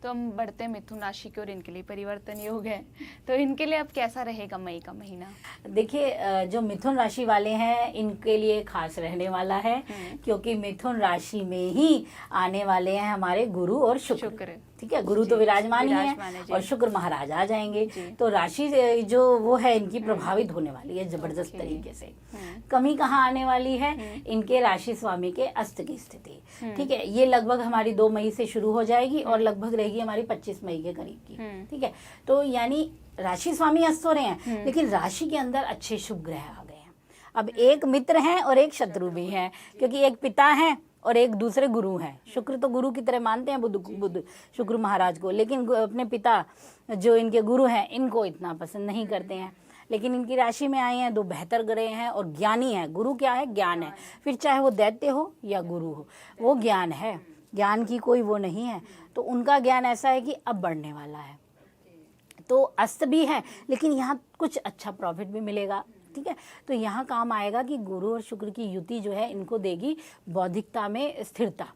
तो हम बढ़ते हैं मिथुन राशि की और इनके लिए परिवर्तन योग है, तो इनके लिए अब कैसा रहेगा मई का महीना? देखिए, जो मिथुन राशि वाले हैं इनके लिए खास रहने वाला है, क्योंकि मिथुन राशि में ही आने वाले हैं हमारे गुरु और शुक्र। ठीक है, गुरु तो विराजमान ही है और शुक्र महाराज आ जाएंगे, तो राशि जो वो है इनकी प्रभावित होने वाली है जबरदस्त तरीके से। कमी कहाँ आने वाली है? इनके राशि स्वामी के अस्त की स्थिति। ठीक है, ये लगभग हमारी 2 मई से शुरू हो जाएगी और लगभग रहेगी हमारी 25 मई के करीब की। ठीक है, तो यानी राशि स्वामी अस्त हो रहे हैं, लेकिन राशि के अंदर अच्छे शुभ ग्रह आ गए हैं। अब एक मित्र हैं और एक शत्रु भी हैं, क्योंकि एक पिता है और एक दूसरे गुरु हैं। शुक्र तो गुरु की तरह मानते हैं बुध शुक्र महाराज को, लेकिन अपने पिता जो इनके गुरु हैं इनको इतना पसंद नहीं करते हैं। लेकिन इनकी राशि में आए हैं 2 बेहतर ग्रह हैं और ज्ञानी है। गुरु क्या है? ज्ञान है। फिर चाहे वो दैत्य हो या गुरु हो, वो ज्ञान है, ज्ञान की कोई वो नहीं है। तो उनका ज्ञान ऐसा है कि अब बढ़ने वाला है। तो अस्त भी है, लेकिन यहाँ कुछ अच्छा प्रॉफिट भी मिलेगा। ठीक है, तो यहाँ काम आएगा कि गुरु और शुक्र की युति जो है इनको देगी बौद्धिकता में स्थिरता,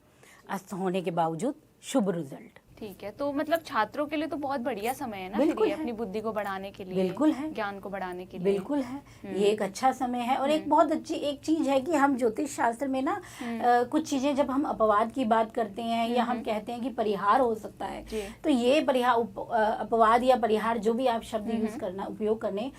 अस्त होने के बावजूद शुभ रिजल्ट। ठीक है, तो मतलब छात्रों के लिए तो बहुत बढ़िया समय है ना? बिल्कुल फिर ये अपनी बुद्धि को बढ़ाने के लिए, बिल्कुल है, ज्ञान को बढ़ाने के लिए बिल्कुल है। ये एक अच्छा समय है। और एक बहुत अच्छी एक चीज है कि हम ज्योतिष शास्त्र में ना कुछ चीजें जब हम अपवाद की बात करते हैं या हम कहते हैं कि परिहार हो सकता है, तो ये अपवाद या परिहार जो भी आप शब्द यूज करना उपयोग करने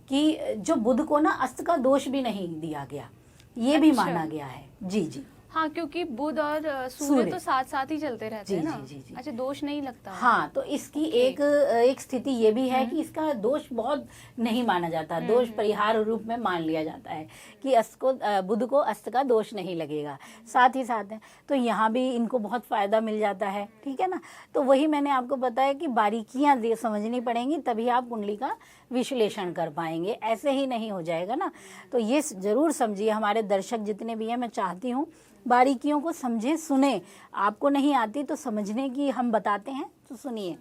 कि जो बुध को ना अस्त का दोष भी नहीं दिया गया, ये भी माना गया है। जी जी, हाँ, क्योंकि बुध और सूर्य तो साथ साथ ही चलते रहते हैं ना। जी। अच्छा, दोष नहीं लगता? हाँ, तो इसकी एक स्थिति ये भी है कि इसका दोष बहुत नहीं माना जाता। दोष परिहार रूप में मान लिया जाता है कि बुध को अस्त का दोष नहीं लगेगा। साथ ही साथ है तो यहाँ भी इनको बहुत फायदा मिल जाता है। ठीक है ना, तो वही मैंने आपको बताया कि बारीकियां समझनी पड़ेंगी, तभी आप कुंडली का विश्लेषण कर पाएंगे। ऐसे ही नहीं हो जाएगा ना। तो ये जरूर समझिए, हमारे दर्शक जितने भी हैं, मैं चाहती हूँ बारीकियों को समझे, सुने। आपको नहीं आती तो समझने की हम बताते हैं, तो सुनिए।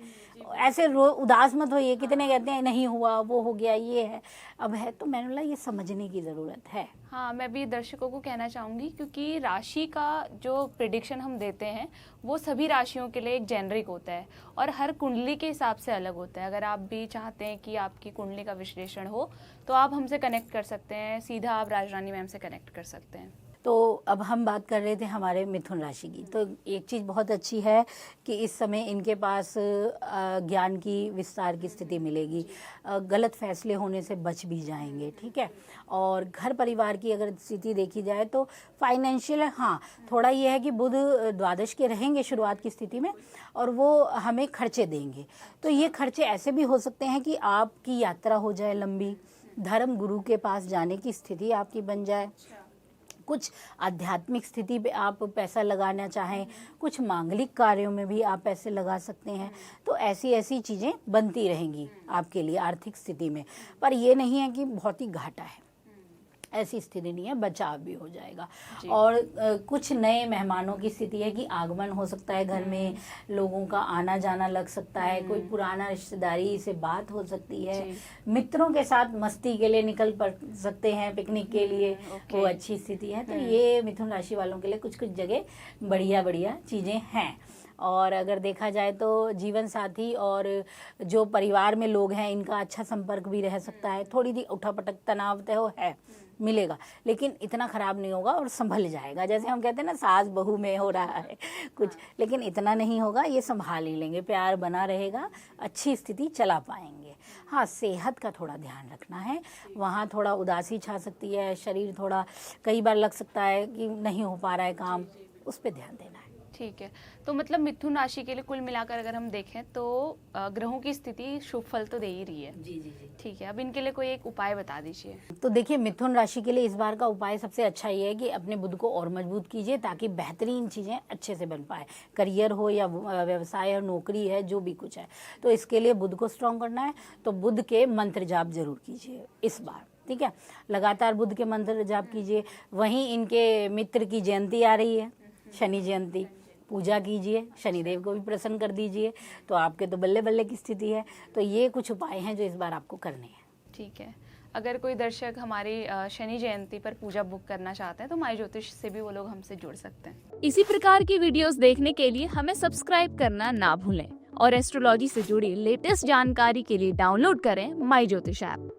ऐसे उदास मत होइए। कितने कहते हैं नहीं हुआ, वो हो गया, ये है, अब है। तो मैंने बोला ये समझने की ज़रूरत है। हाँ, मैं भी दर्शकों को कहना चाहूँगी, क्योंकि राशि का जो प्रिडिक्शन हम देते हैं वो सभी राशियों के लिए एक जेनरिक होता है और हर कुंडली के हिसाब से अलग होता है। अगर आप भी चाहते हैं कि आपकी कुंडली का विश्लेषण हो तो आप हमसे कनेक्ट कर सकते हैं, सीधा आप राजरानी मैम से कनेक्ट कर सकते हैं। तो अब हम बात कर रहे थे हमारे मिथुन राशि की। तो एक चीज़ बहुत अच्छी है कि इस समय इनके पास ज्ञान की विस्तार की स्थिति मिलेगी, गलत फैसले होने से बच भी जाएंगे। ठीक है, और घर परिवार की अगर स्थिति देखी जाए तो फाइनेंशियल, हाँ थोड़ा ये है कि बुध द्वादश के रहेंगे शुरुआत की स्थिति में और वो हमें खर्चे देंगे। तो ये खर्चे ऐसे भी हो सकते हैं कि आपकी यात्रा हो जाए लंबी, धर्म गुरु के पास जाने की स्थिति आपकी बन जाए, कुछ आध्यात्मिक स्थिति पे आप पैसा लगाना चाहें, कुछ मांगलिक कार्यों में भी आप पैसे लगा सकते हैं। तो ऐसी चीज़ें बनती रहेंगी आपके लिए आर्थिक स्थिति में। पर ये नहीं है कि बहुत ही घाटा है, ऐसी स्थिति नहीं है, बचाव भी हो जाएगा। और कुछ नए मेहमानों की स्थिति है कि आगमन हो सकता है, घर में लोगों का आना जाना लग सकता है, कोई पुराना रिश्तेदारी से बात हो सकती है, मित्रों के साथ मस्ती के लिए निकल पड़ सकते हैं, पिकनिक के लिए, वो अच्छी स्थिति है। तो ये मिथुन राशि वालों के लिए कुछ जगह बढ़िया चीज़ें हैं। और अगर देखा जाए तो जीवन साथी और जो परिवार में लोग हैं इनका अच्छा संपर्क भी रह सकता है। थोड़ी सी उठापटक तनाव तो है, मिलेगा, लेकिन इतना खराब नहीं होगा और संभल जाएगा। जैसे हम कहते हैं ना सास बहू में हो रहा है कुछ, लेकिन इतना नहीं होगा, ये संभाल ही लेंगे, प्यार बना रहेगा, अच्छी स्थिति चला पाएंगे। हाँ, सेहत का थोड़ा ध्यान रखना है, वहाँ थोड़ा उदासी छा सकती है, शरीर थोड़ा कई बार लग सकता है कि नहीं हो पा रहा है काम, उस पर ध्यान देना है। ठीक है, तो मतलब मिथुन राशि के लिए कुल मिलाकर अगर हम देखें तो ग्रहों की स्थिति शुभ फल तो दे ही रही है। जी। ठीक है, अब इनके लिए कोई एक उपाय बता दीजिए। तो देखिए, मिथुन राशि के लिए इस बार का उपाय सबसे अच्छा ये है कि अपने बुध को और मजबूत कीजिए ताकि बेहतरीन चीज़ें अच्छे से बन पाए। करियर हो या व्यवसाय और नौकरी है, जो भी कुछ है, तो इसके लिए बुध को स्ट्रॉन्ग करना है। तो बुध के मंत्र जाप जरूर कीजिए इस बार। ठीक है, लगातार बुध के मंत्र जाप कीजिए। वहीं इनके मित्र की जयंती आ रही है, शनि जयंती, पूजा कीजिए, शनिदेव को भी प्रसन्न कर दीजिए, तो आपके तो बल्ले बल्ले की स्थिति है। तो ये कुछ उपाय हैं जो इस बार आपको करने हैं। ठीक है, अगर कोई दर्शक हमारी शनि जयंती पर पूजा बुक करना चाहते हैं तो माई ज्योतिष से भी वो लोग हमसे जुड़ सकते हैं। इसी प्रकार की वीडियोस देखने के लिए हमें सब्सक्राइब करना ना भूलें और एस्ट्रोलॉजी से जुड़ी लेटेस्ट जानकारी के लिए डाउनलोड करें माई ज्योतिष ऐप।